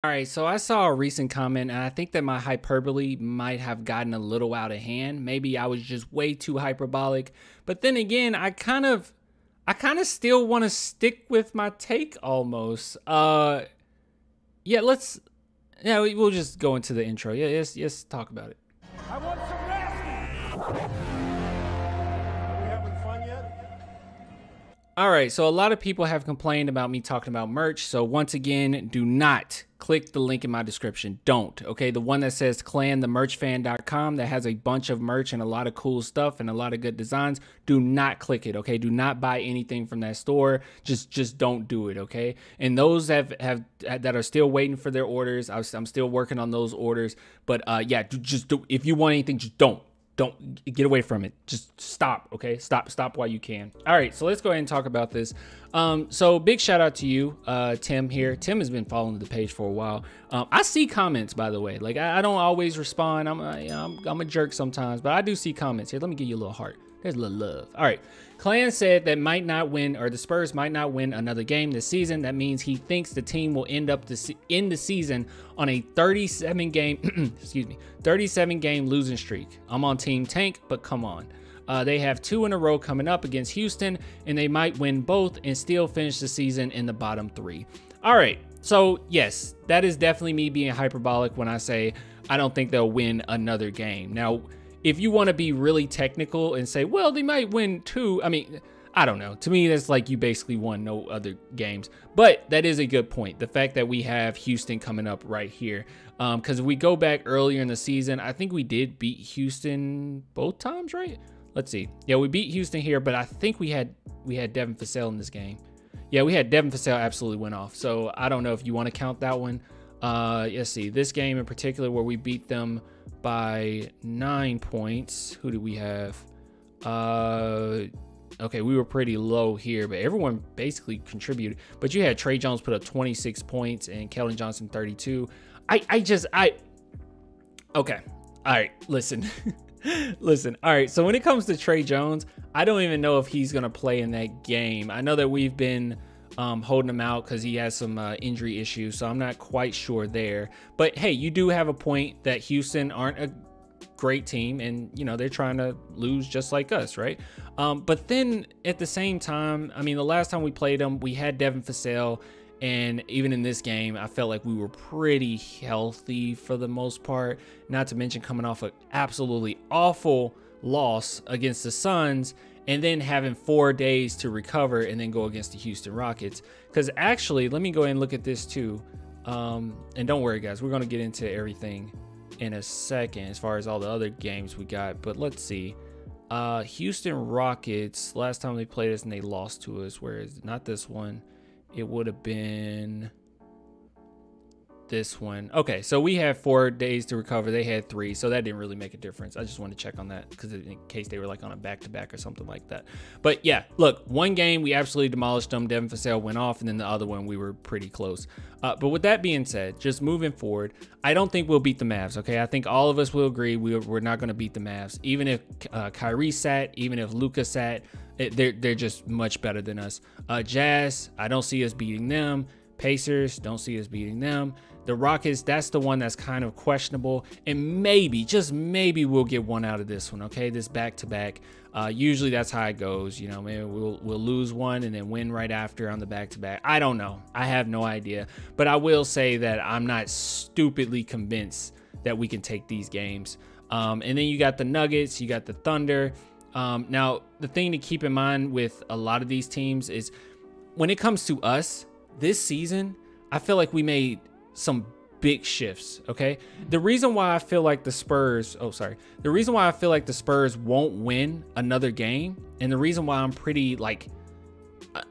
All right, so I saw a recent comment, and I think that my hyperbole might have gotten a little out of hand. Maybe I was just way too hyperbolic. But then again, I kind of still want to stick with my take almost. Yeah, we'll just go into the intro. Yeah, let's talk about it. I want some rest. Are we having fun yet? All right, so a lot of people have complained about me talking about merch. So once again, do not click the link in my description. Don't, okay? The one that says clanthemerchfan.com that has a bunch of merch and a lot of cool stuff and a lot of good designs. Do not click it, okay? Do not buy anything from that store. Just don't do it, okay? And those that are still waiting for their orders, I'm still working on those orders. But yeah, just do. If you want anything, just don't get away from it. Just stop. Okay, stop while you can. All right, so let's go ahead and talk about this. So big shout out to you, Tim here. Tim has been following the page for a while. I see comments, by the way. Like I don't always respond. I'm a jerk sometimes, but I do see comments here. Let me give you a little heart. There's a little love. All right. Clan said that the Spurs might not win another game this season. That means he thinks the team will end the season on a 37 game, 37 game losing streak. I'm on Team Tank, but come on. They have 2 in a row coming up against Houston, and they might win both and still finish the season in the bottom 3. All right. So yes, that is definitely me being hyperbolic when I say I don't think they'll win another game. Now, if you want to be really technical and say, well, they might win 2. I mean, I don't know. To me, that's like you basically won no other games. But that is a good point. The fact that we have Houston coming up right here. Because if we go back earlier in the season, I think we did beat Houston both times, right? Let's see. Yeah, we beat Houston here, but I think we had Devin Vassell in this game. Yeah, we had Devin Vassell absolutely went off. So I don't know if you want to count that one. Let's see. This game in particular where we beat them by 9 points. Who do we have? Okay, we were pretty low here, but everyone basically contributed. But you had Trey Jones put up 26 points and Keldon Johnson 32. Okay. All right, listen. Listen. All right, so when it comes to Trey Jones, I don't even know if he's going to play in that game. I know that we've been holding him out because he has some injury issues, so I'm not quite sure there. But hey, you do have a point that Houston aren't a great team, and you know they're trying to lose just like us, right? But then at the same time, I mean, the last time we played them, we had Devin Vassell, and even in this game, I felt like we were pretty healthy for the most part. Not to mention coming off an absolutely awful loss against the Suns, and then having 4 days to recover and then go against the Houston Rockets. Because actually, let me go ahead and look at this too. And don't worry, guys, we're going to get into everything in a second as far as all the other games we got. But let's see. Houston Rockets, last time they played us and they lost to us, whereas not this one. It would have been this one. Okay, so we had 4 days to recover. They had 3, so that didn't really make a difference. I just wanted to check on that because in case they were like on a back-to-back or something like that. But yeah, look, one game we absolutely demolished them. Devin Vassell went off, and then the other one we were pretty close. But with that being said, just moving forward, I don't think we'll beat the Mavs, okay? I think all of us will agree we're not going to beat the Mavs. Even if Kyrie sat, even if Luka sat, they're just much better than us. Jazz, I don't see us beating them. Pacers, don't see us beating them. The Rockets, that's the one that's kind of questionable. And maybe, just maybe, we'll get one out of this one, okay? This back-to-back. Usually that's how it goes. You know, maybe we'll lose one and then win right after on the back-to-back. I don't know. I have no idea. But I will say that I'm not stupidly convinced that we can take these games. And then you got the Nuggets, you got the Thunder. Now, the thing to keep in mind with a lot of these teams is when it comes to us this season, I feel like we made some big shifts, okay? The reason why I feel like the Spurs, the reason why I feel like the Spurs won't win another game, and the reason why I'm pretty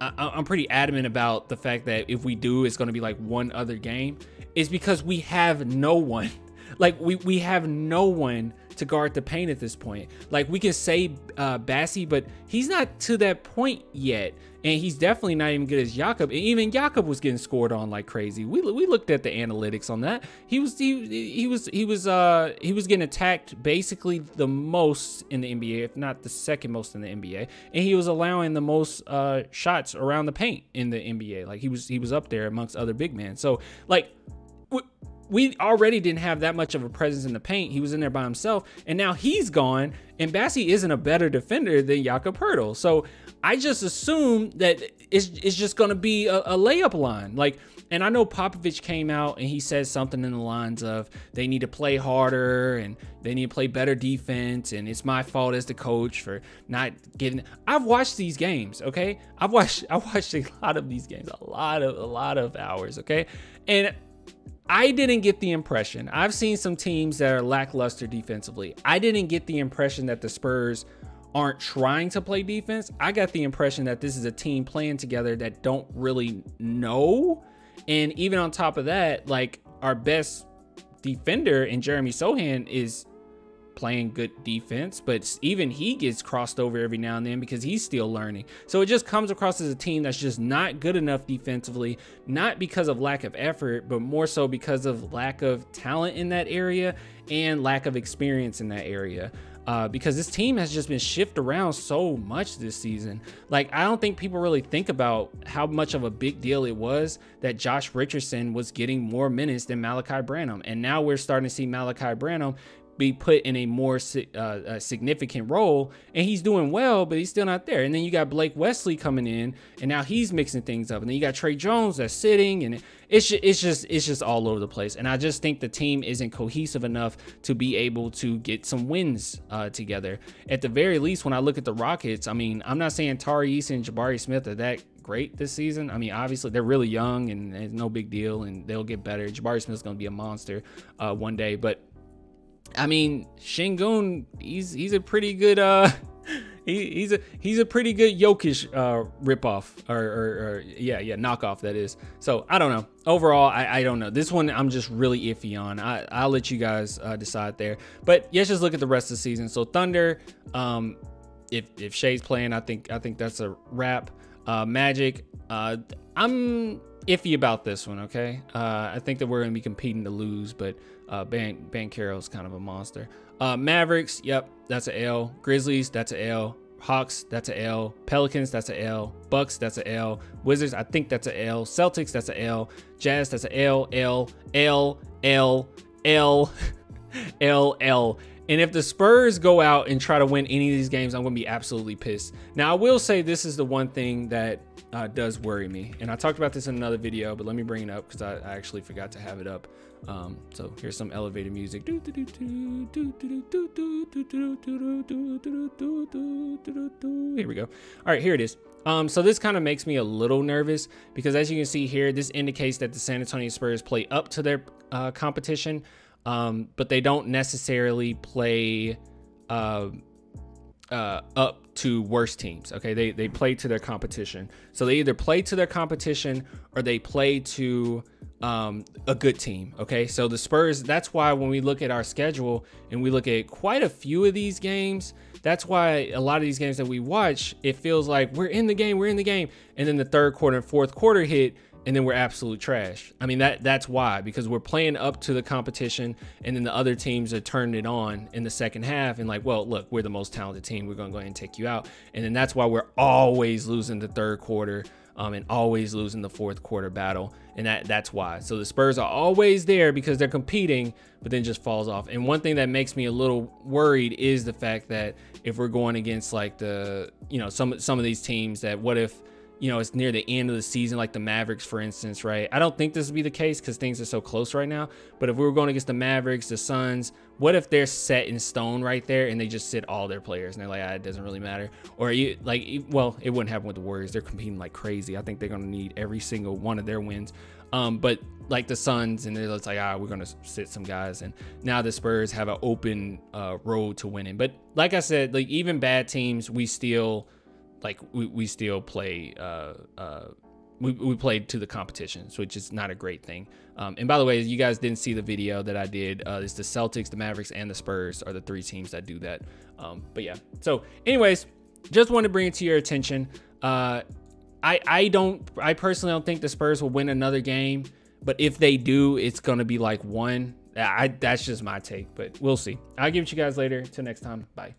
I'm pretty adamant about the fact that if we do, it's going to be like one other game, is because we have no one. Like we have no one to guard the paint at this point. Like we can say Bassie, but he's not to that point yet. And he's definitely not even good as Jakob. And even Jakob was getting scored on like crazy. We looked at the analytics on that. He was getting attacked basically the most in the NBA, if not the second most in the NBA. And he was allowing the most shots around the paint in the NBA. Like he was up there amongst other big men. So like we already didn't have that much of a presence in the paint. He was in there by himself, and now he's gone, and Bassey isn't a better defender than Jakob Poeltl. So I just assume that it's just going to be a layup line. Like, and I know Popovich came out and he said something in the lines of they need to play harder and they need to play better defense, and it's my fault as the coach for not getting. I've watched these games, okay? I watched a lot of these games, a lot of hours, okay? And I didn't get the impression. I've seen some teams that are lackluster defensively. I didn't get the impression that the Spurs aren't trying to play defense. I got the impression that this is a team playing together that don't really know. And even on top of that, like, our best defender in Jeremy Sohan is playing good defense, but even he gets crossed over every now and then because he's still learning. So it just comes across as a team that's just not good enough defensively, not because of lack of effort, but more so because of lack of talent in that area and lack of experience in that area. Because this team has just been shifted around so much this season. Like, I don't think people really think about how much of a big deal it was that Josh Richardson was getting more minutes than Malachi Branham. And now we're starting to see Malachi Branham be put in a more significant role, and he's doing well, but he's still not there. And then you got Blake Wesley coming in, and now he's mixing things up. And then you got Trey Jones that's sitting, and it's just all over the place. And I just think the team isn't cohesive enough to be able to get some wins together. At the very least, when I look at the Rockets, I mean, I'm not saying Tari Eason and Jabari Smith are that great this season. I mean, obviously they're really young, and it's no big deal, and they'll get better. Jabari Smith's going to be a monster one day, but I mean, Şengün, he's a pretty good he's a pretty good Jokic ripoff or knockoff, that is. So I don't know. Overall, I don't know. This one I'm just really iffy on. I'll let you guys decide there. But let's just look at the rest of the season. So Thunder, if Shai's playing, I think that's a wrap. Magic, I'm iffy about this one, okay? I think that we're gonna be competing to lose, but Banchero's kind of a monster. Mavericks, yep, that's a L. Grizzlies, that's a L. Hawks, that's a L. Pelicans, that's a L. Bucks, that's a L. Wizards, I think that's a L. Celtics, that's a L. Jazz, that's a L, L, L, L, L, L, L. And if the Spurs go out and try to win any of these games, I'm going to be absolutely pissed. Now, I will say this is the one thing that does worry me. And I talked about this in another video, but let me bring it up because I actually forgot to have it up. So here's some elevator music. Here we go. All right, here it is. So this kind of makes me a little nervous because, as you can see here, this indicates that the San Antonio Spurs play up to their competition. But they don't necessarily play up to worse teams. Okay, they play to their competition. So they either play to their competition or they play to a good team. Okay, so the Spurs, that's why when we look at our schedule and we look at quite a few of these games, that's why a lot of these games that we watch, it feels like we're in the game, and then the third quarter and fourth quarter hit, and then we're absolute trash. I mean, that's why, because we're playing up to the competition, and then the other teams are turning it on in the second half and like, well, look, we're the most talented team, we're going to go ahead and take you out. And then that's why we're always losing the third quarter and always losing the fourth quarter battle. And that's why. So the Spurs are always there because they're competing, but then just falls off. And one thing that makes me a little worried is the fact that if we're going against like the, some of these teams, that what if, it's near the end of the season, like the Mavericks, for instance, right? I don't think this would be the case because things are so close right now. But if we were going against the Mavericks, the Suns, what if they're set in stone right there and they just sit all their players and they're like, it doesn't really matter? Or well, it wouldn't happen with the Warriors. They're competing like crazy. I think they're going to need every single one of their wins. But like the Suns, and they're just like, we're going to sit some guys. And now the Spurs have an open road to winning. But like I said, like even bad teams, we still we still play we played to the competition, so which is not a great thing. And by the way, you guys didn't see the video that I did, it's the Celtics, the Mavericks, and the Spurs are the three teams that do that. But yeah, so anyways, just wanted to bring it to your attention. I personally don't think the Spurs will win another game, but if they do, it's gonna be like one. That's just my take, but we'll see. I'll give it to you guys later. Till next time, bye.